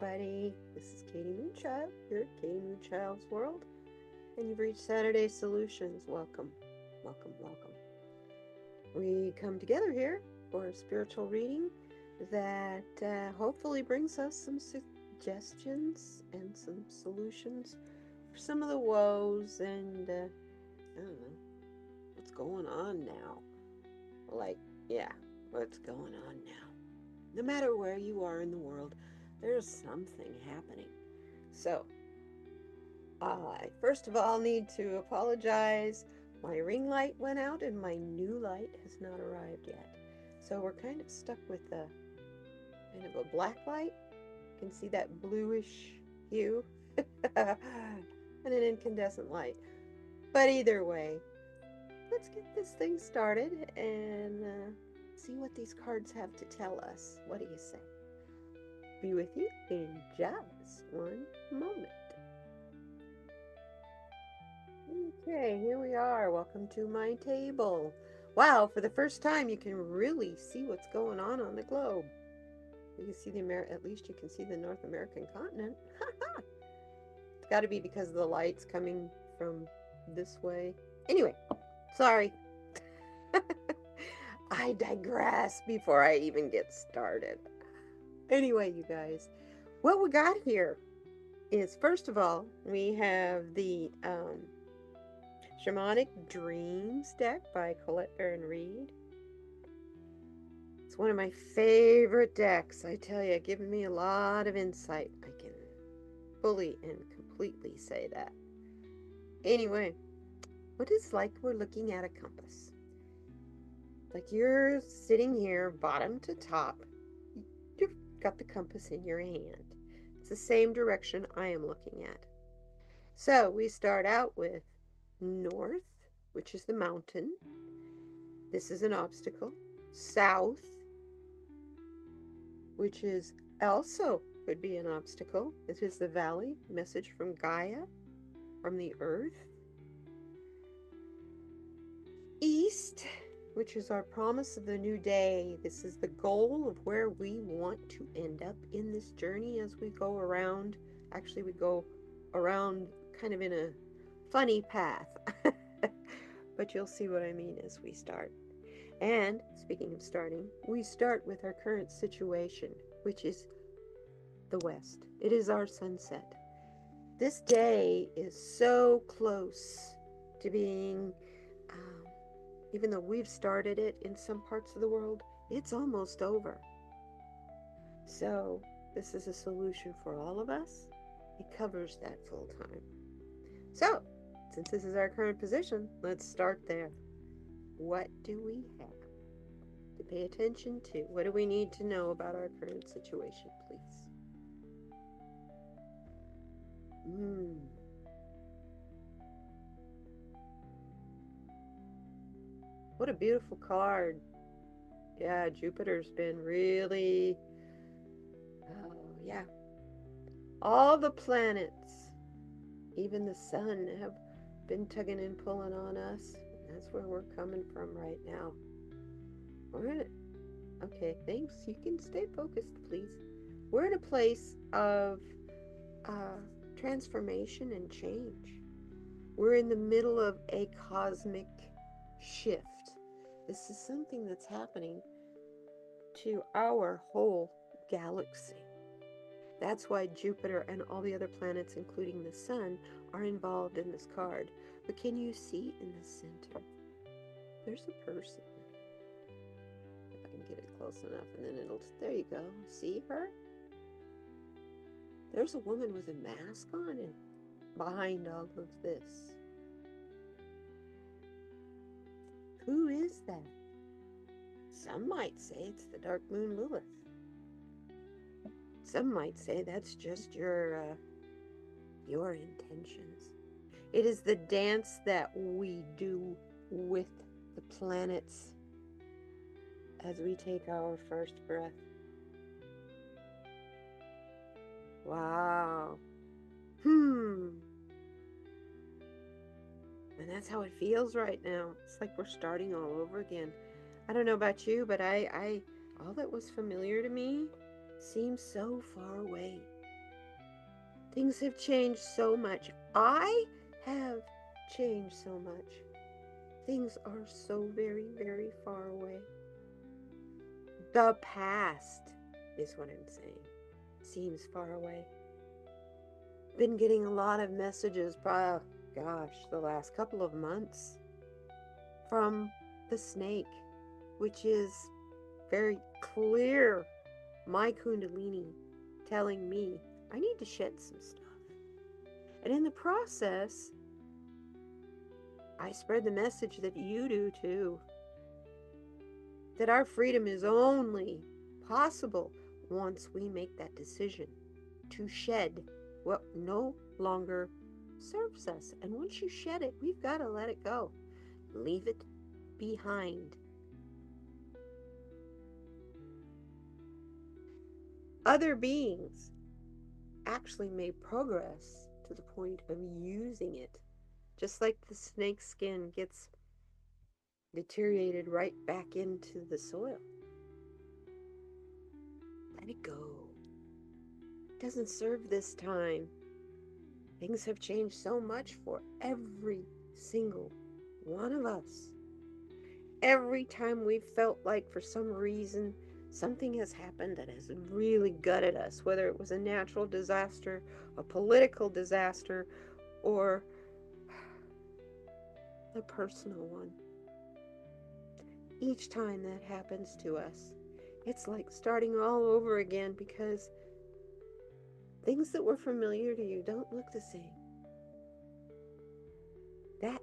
everybody. This is kdmoonchild here at kdmoonchild's world, and you've reached Saturday Solutions. Welcome, welcome, welcome. We come together here for a spiritual reading that hopefully brings us some suggestions and some solutions for some of the woes and I don't know, what's going on now. Like, yeah, what's going on now? No matter where you are in the world, there's something happening. So, I first of all need to apologize. My ring light went out and my new light has not arrived yet. So we're kind of stuck with a kind of a black light. You can see that bluish hue and an incandescent light. But either way, let's get this thing started and see what these cards have to tell us. What do you say? Be with you in just one moment. Okay, here we are. Welcome to my table. Wow, for the first time you can really see what's going on the globe. You can see at least you can see the North American continent. It's got to be because of the lights coming from this way. Anyway, sorry. I digress before I even get started. Anyway, you guys, what we got here is, first of all, we have the Shamanic Dreams deck by Colette Baron Reed. It's one of my favorite decks. I tell you, giving me a lot of insight. I can fully and completely say that. Anyway, what is like we're looking at a compass. Like you're sitting here, bottom to top. You've got the compass in your hand. It's the same direction I am looking at. So we start out with north, which is the mountain. This is an obstacle. South, which is also could be an obstacle. It is the valley, message from Gaia, from the earth. East, which is our promise of the new day. This is the goal of where we want to end up in this journey as we go around. Actually, we go around kind of in a funny path. But you'll see what I mean as we start. And speaking of starting, we start with our current situation, which is the west. It is our sunset. This day is so close to being even though we've started it in some parts of the world, it's almost over. So this is a solution for all of us. It covers that full time. So since this is our current position, let's start there. What do we have to pay attention to? What do we need to know about our current situation, please? What a beautiful card. Yeah, Jupiter's been really, oh yeah. All the planets, even the sun, have been tugging and pulling on us. That's where we're coming from right now. We're in it. Okay, thanks. You can stay focused, please. We're in a place of transformation and change. We're in the middle of a cosmic shift. This is something that's happening to our whole galaxy. That's why Jupiter and all the other planets, including the sun, are involved in this card. But can you see in the center? There's a person. If I can get it close enough, and then there you go. See her? There's a woman with a mask on and behind all of this. Who is that? Some might say it's the Dark Moon Lilith. Some might say that's just your intentions. It is the dance that we do with the planets as we take our first breath. Wow. And that's how it feels right now. It's like we're starting all over again. I don't know about you, but I all that was familiar to me seems so far away. Things have changed so much. I have changed so much. Things are so very, very far away. The past is what I'm saying. Seems far away. Been getting a lot of messages, the last couple of months from the snake, which is very clear my Kundalini telling me I need to shed some stuff. And in the process, I spread the message that you do too. That our freedom is only possible once we make that decision to shed what no longer serves us. And once you shed it, we've got to let it go. Leave it behind. Other beings actually made progress to the point of using it. Just like the snake's skin gets deteriorated right back into the soil. Let it go. It doesn't serve this time. Things have changed so much for every single one of us. Every time we've felt like for some reason something has happened that has really gutted us, whether it was a natural disaster, a political disaster, or a personal one. Each time that happens to us, it's like starting all over again because things that were familiar to you don't look the same. That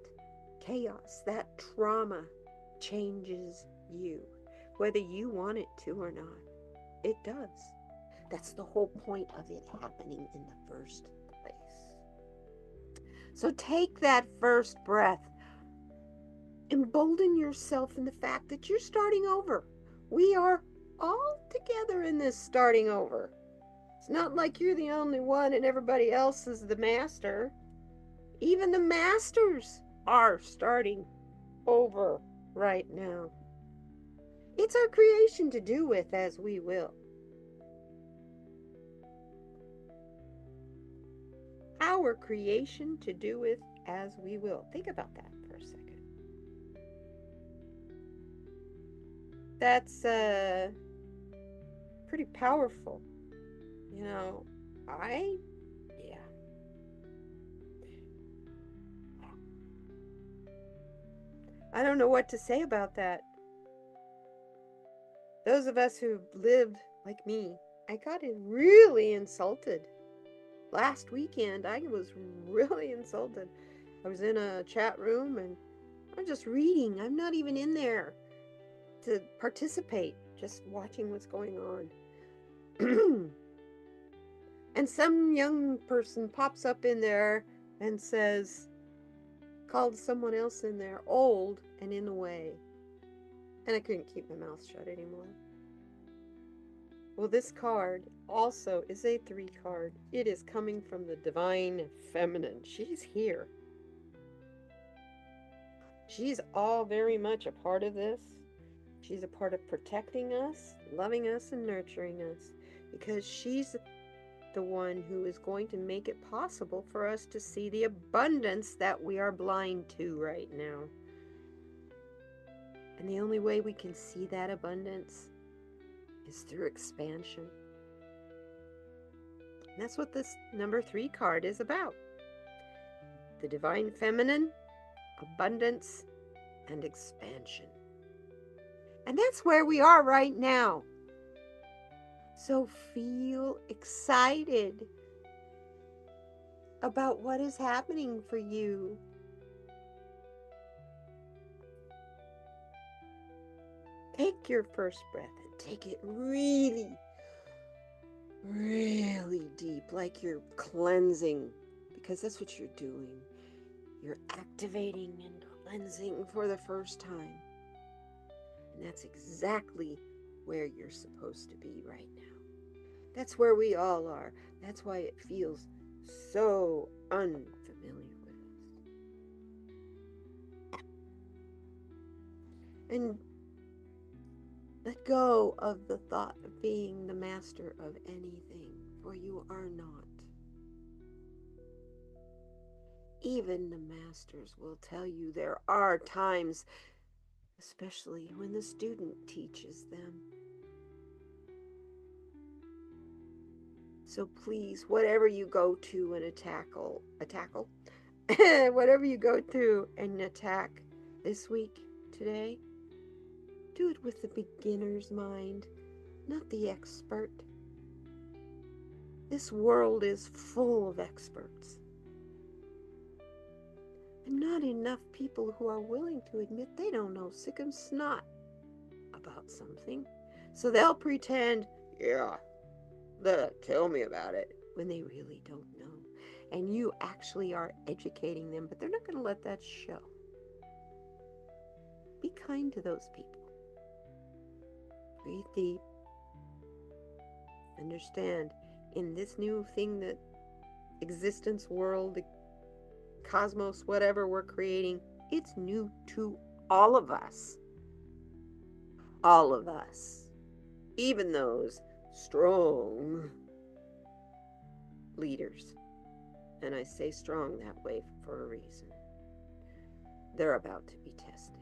chaos, that trauma changes you, whether you want it to or not. It does. That's the whole point of it happening in the first place. So take that first breath. Embolden yourself in the fact that you're starting over. We are all together in this starting over. It's not like you're the only one and everybody else is the master. Even the masters are starting over right now. It's our creation to do with as we will. Our creation to do with as we will. Think about that for a second. That's pretty powerful. You know, I don't know what to say about that. Those of us who lived like me, I got really insulted. Last weekend, I was really insulted. I was in a chat room and I'm just reading. I'm not even in there to participate, just watching what's going on. And some young person pops up in there and says, called someone else in there old and in the way. And I couldn't keep my mouth shut anymore. Well, this card also is a 3 card. It is coming from the Divine Feminine. She's here. She's all very much a part of this. She's a part of protecting us, loving us, and nurturing us. Because she's the one who is going to make it possible for us to see the abundance that we are blind to right now. And the only way we can see that abundance is through expansion. And that's what this number 3 card is about. The Divine Feminine, abundance, and expansion. And that's where we are right now. So feel excited about what is happening for you. Take your first breath and take it really, really deep, like you're cleansing, because that's what you're doing. You're activating and cleansing for the first time. And that's exactly where you're supposed to be right now. That's where we all are. That's why it feels so unfamiliar with us. And let go of the thought of being the master of anything, for you are not. Even the masters will tell you there are times, especially when the student teaches them. So please, whatever you go to and whatever you go through and attack this week, today, do it with the beginner's mind, not the expert. This world is full of experts. And not enough people who are willing to admit they don't know sick and snot about something. So they'll pretend, yeah, tell me about it, when they really don't know. And you actually are educating them, but they're not going to let that show. Be kind to those people. Breathe deep. Understand, in this new thing, that existence, world, the cosmos, whatever we're creating, it's new to all of us. All of us. Even those strong leaders. And I say strong that way for a reason. They're about to be tested.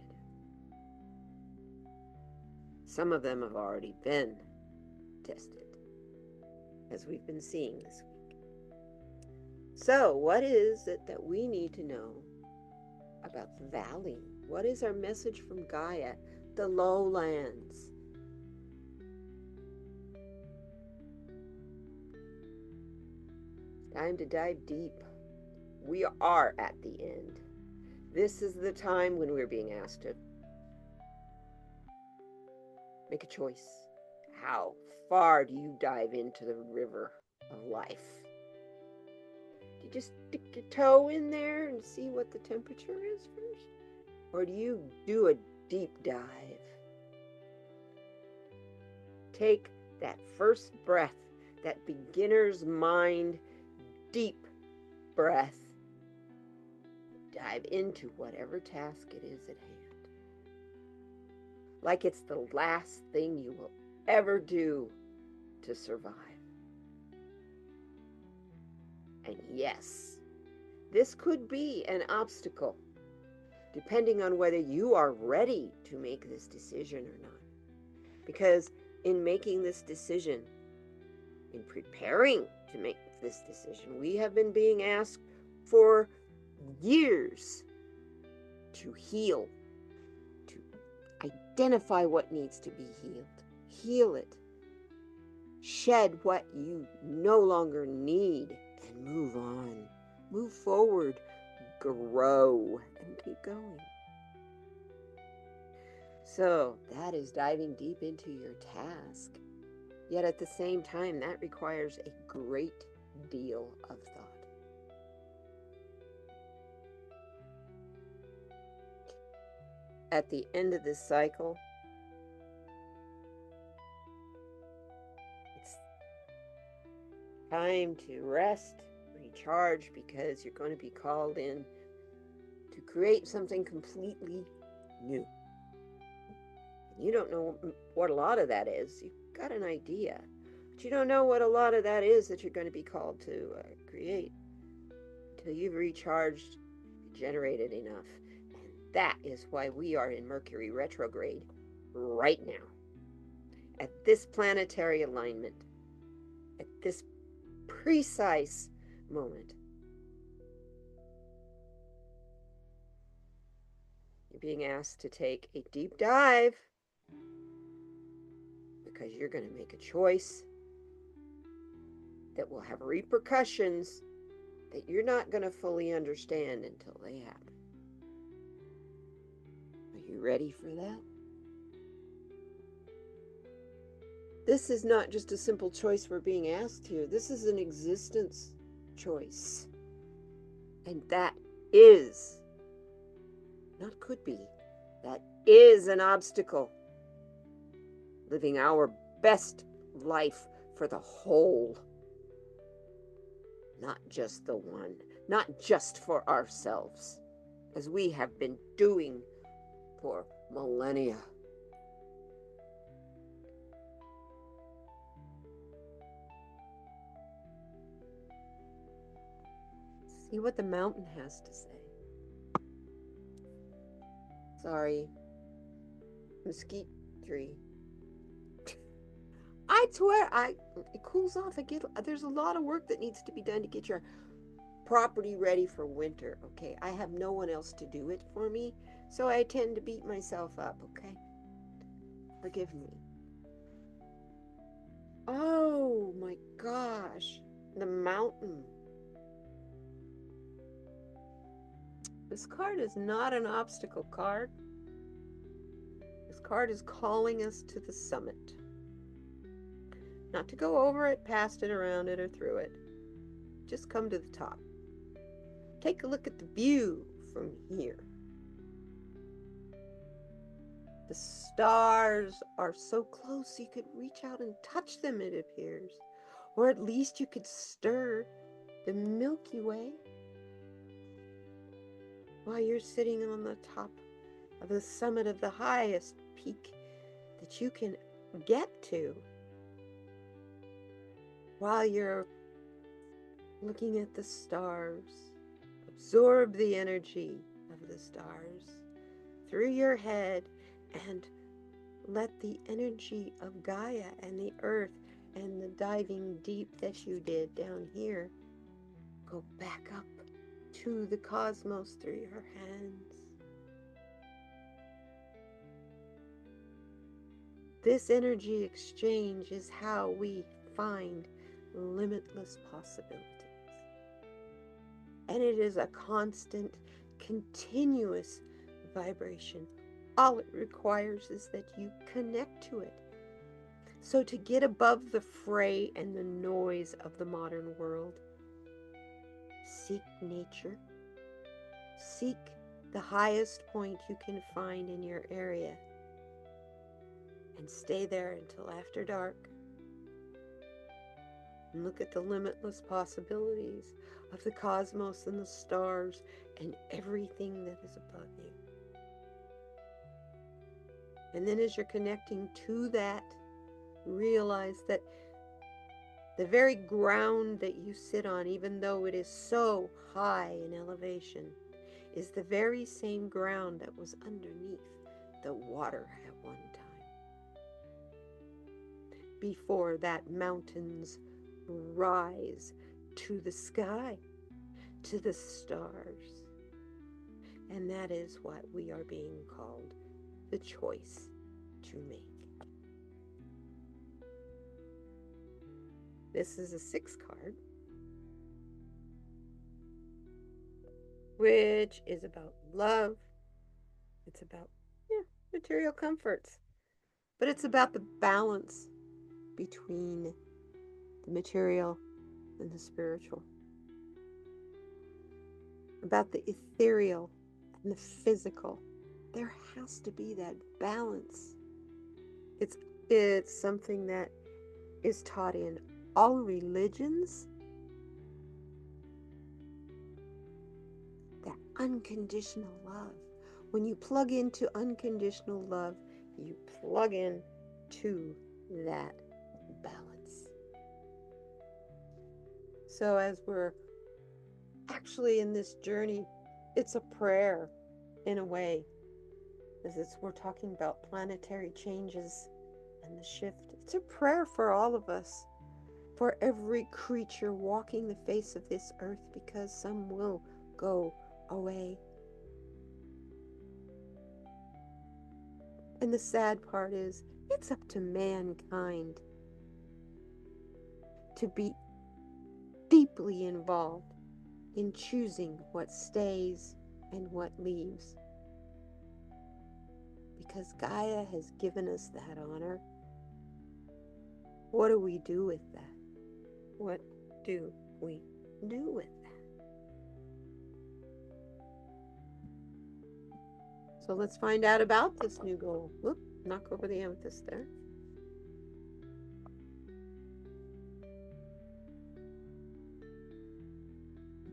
Some of them have already been tested, as we've been seeing this week. So, what is it that we need to know about the valley? What is our message from Gaia, the lowlands? Time to dive deep. We are at the end. This is the time when we're being asked to make a choice. How far do you dive into the river of life? Do you just stick your toe in there and see what the temperature is first? Or do you do a deep dive? Take that first breath, that beginner's mind, deep breath. Dive into whatever task it is at hand. Like it's the last thing you will ever do to survive. And yes, this could be an obstacle, depending on whether you are ready to make this decision or not. Because in making this decision, in preparing to make this decision, we have been being asked for years to heal, to identify what needs to be healed, heal it, shed what you no longer need, and move on, move forward, grow, and keep going. So that is diving deep into your task. Yet at the same time, that requires a great deal of thought. At the end of this cycle, it's time to rest, recharge, because you're going to be called in to create something completely new. You don't know what a lot of that is. You've got an idea, but you don't know what a lot of that is that you're going to be called to create until you've recharged, generated enough. And that is why we are in Mercury retrograde right now, at this planetary alignment, at this precise moment. You're being asked to take a deep dive, because you're going to make a choice that will have repercussions that you're not going to fully understand until they happen. Are you ready for that? This is not just a simple choice we're being asked here. This is an existence choice. And that is, not could be, that is an obstacle. Living our best life for the whole. Not just the one. Not just for ourselves, as we have been doing for millennia. See what the mountain has to say. Sorry, mesquite tree. I swear, it cools off. There's a lot of work that needs to be done to get your property ready for winter. Okay, I have no one else to do it for me, so I tend to beat myself up. Okay, forgive me. Oh my gosh, the mountain. This card is not an obstacle card. This card is calling us to the summit. Not to go over it, past it, around it, or through it. Just come to the top. Take a look at the view from here. The stars are so close you could reach out and touch them, it appears. Or at least you could stir the Milky Way while you're sitting on the top of the summit of the highest peak that you can get to. While you're looking at the stars, absorb the energy of the stars through your head and let the energy of Gaia and the earth and the diving deep that you did down here go back up to the cosmos through your hands. This energy exchange is how we find limitless possibilities. And it is a constant, continuous vibration. All it requires is that you connect to it. So to get above the fray and the noise of the modern world, seek nature. Seek the highest point you can find in your area and stay there until after dark. And look at the limitless possibilities of the cosmos and the stars and everything that is above you. And then as you're connecting to that, realize that the very ground that you sit on, even though it is so high in elevation, is the very same ground that was underneath the water at one time. Before that mountains rise to the sky, to the stars. And that is what we are being called the choice to make. This is a 6 card, which is about love. It's about material comforts, but it's about the balance between the material and the spiritual, about the ethereal and the physical. There has to be that balance. It's something that is taught in all religions. That unconditional love. When you plug into unconditional love, you plug in to that balance. So as we're actually in this journey, it's a prayer in a way, as we're talking about planetary changes and the shift. It's a prayer for all of us, for every creature walking the face of this earth, because some will go away. And the sad part is, it's up to mankind to be deeply involved in choosing what stays and what leaves. Because Gaia has given us that honor. What do we do with that? What do we do with that? So let's find out about this new goal. Whoop, knock over the amethyst there.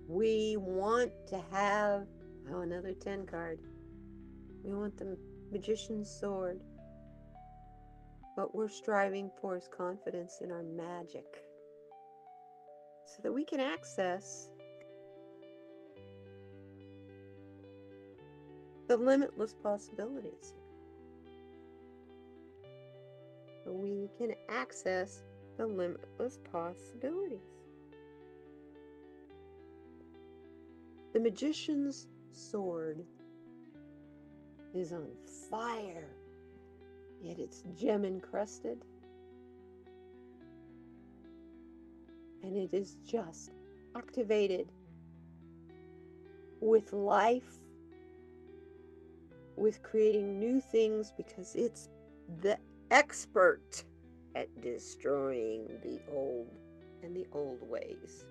We want to have, another 10 card. We want the Magician's Sword. What we're striving for is confidence in our magic, so that we can access the limitless possibilities. We can access the limitless possibilities. The magician's sword is on fire, yet it's gem encrusted, and it is just activated with life, with creating new things, because it's the expert at destroying the old and the old ways.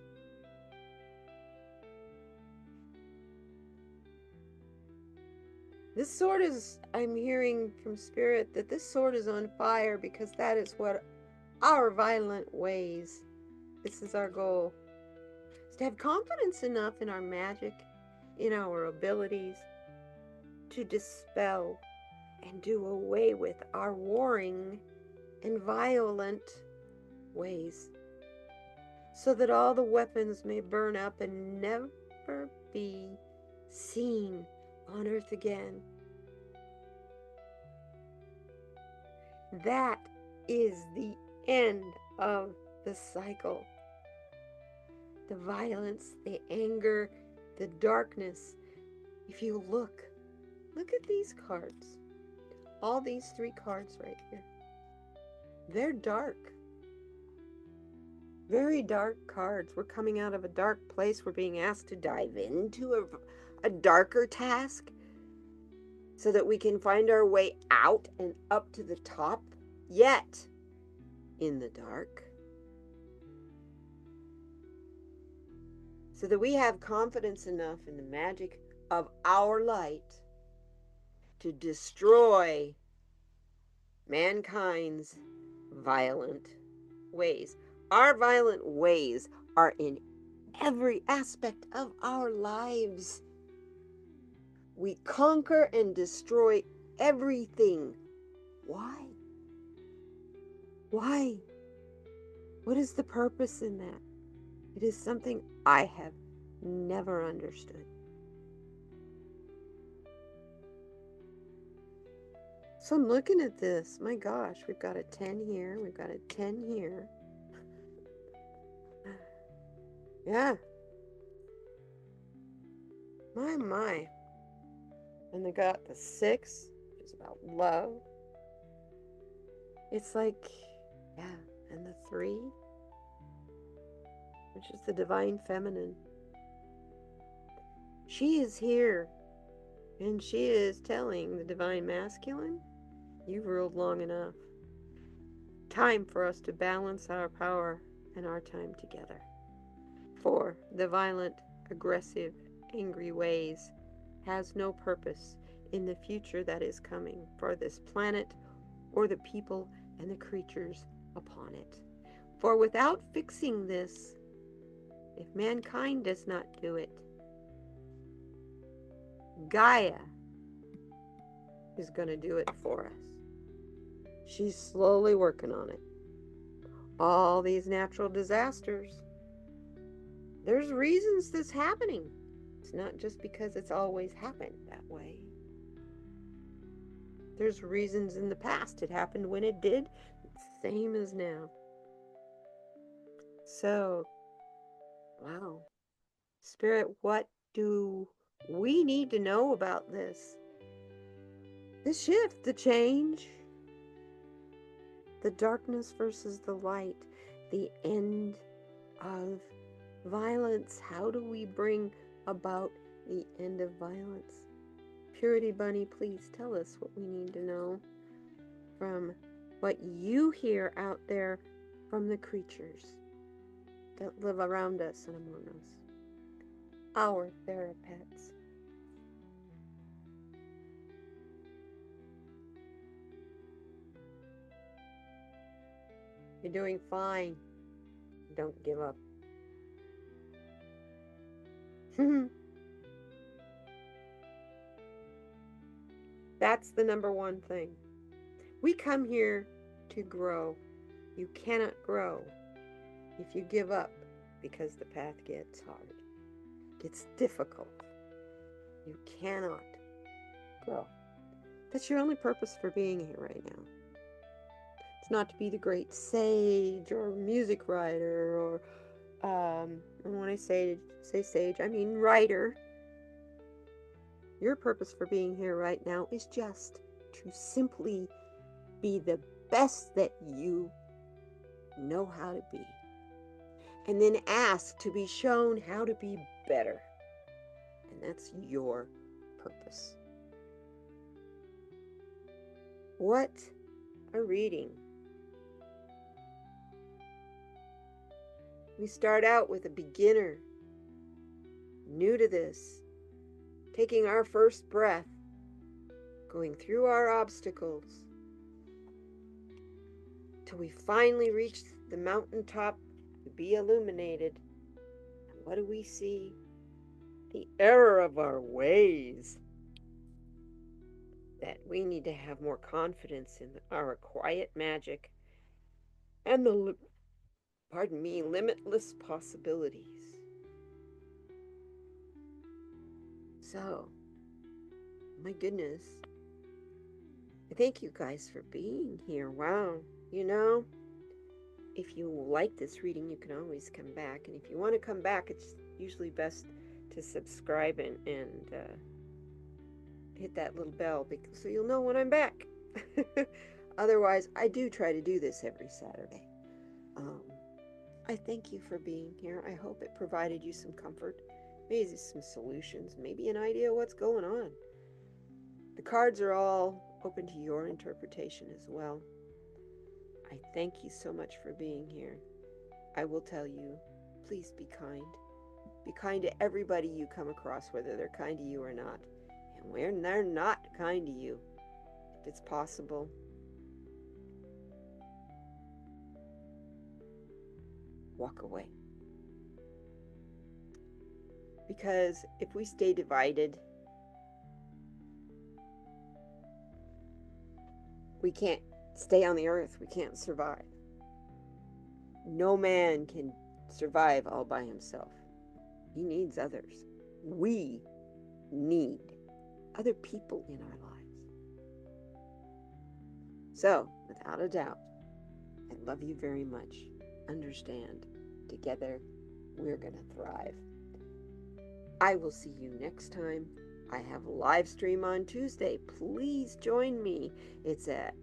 This sword is, I'm hearing from Spirit that this sword is on fire because that is what our violent ways, this is our goal, is to have confidence enough in our magic, in our abilities, to dispel and do away with our warring and violent ways, so that all the weapons may burn up and never be seen on earth again. That is the end of the cycle. The violence, the anger, the darkness. If you look at these cards. All these 3 cards right here. They're dark. Very dark cards. We're coming out of a dark place. We're being asked to dive into a darker task so that we can find our way out and up to the top, yet in the dark. So that we have confidence enough in the magic of our light to destroy mankind's violent ways. Our violent ways are in every aspect of our lives. We conquer and destroy everything. Why? Why? What is the purpose in that? It is something I have never understood. So I'm looking at this. My gosh, we've got a 10 here. We've got a 10 here. Yeah. My. And they got the 6, which is about love. It's like, yeah. And the 3, which is the divine feminine. She is here. And she is telling the divine masculine, you've ruled long enough. Time for us to balance our power and our time together. For the violent, aggressive, angry ways has no purpose in the future that is coming for this planet or the people and the creatures upon it. For without fixing this, if mankind does not do it, Gaia is going to do it for us. She's slowly working on it. All these natural disasters, there's reasons this is happening. It's not just because it's always happened that way. There's reasons in the past it happened when it did, same as now. So, wow. Spirit, what do we need to know about this? The shift, the change, the darkness versus the light, the end of violence. How do we bring about the end of violence? Purity Bunny, please tell us what we need to know from what you hear out there from the creatures that live around us and among us, our therapests. You're doing fine. Don't give up. That's the number one thing. We come here to grow. You cannot grow if you give up, because the path gets hard. It's difficult. You cannot grow. That's your only purpose for being here right now. It's not to be the great sage or music writer or, and when I say sage, I mean writer. Your purpose for being here right now is just to simply be the best that you know how to be. And then ask to be shown how to be better. And that's your purpose. What a reading. We start out with a beginner, new to this, taking our first breath, going through our obstacles, till we finally reach the mountaintop to be illuminated. And what do we see? The error of our ways. That we need to have more confidence in our quiet magic and the, limitless possibilities. So, my goodness, I thank you guys for being here. Wow, you know, if you like this reading, you can always come back. And if you want to come back, it's usually best to subscribe and hit that little bell so you'll know when I'm back. Otherwise, I do try to do this every Saturday. I thank you for being here. I hope it provided you some comfort, maybe some solutions, maybe an idea of what's going on. The cards are all open to your interpretation as well. I thank you so much for being here. I will tell you, please be kind. Be kind to everybody you come across, whether they're kind to you or not. And when they're not kind to you, if it's possible, walk away. Because if we stay divided, we can't stay on the earth. We can't survive. No man can survive all by himself. He needs others. We need other people in our lives. So, without a doubt, I love you very much. Understand, together, we're going to thrive. I will see you next time. I have a live stream on Tuesday. Please join me. It's at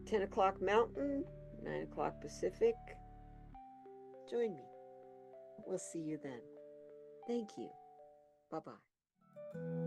10 o'clock Mountain, 9 o'clock Pacific. Join me. We'll see you then. Thank you. Bye-bye.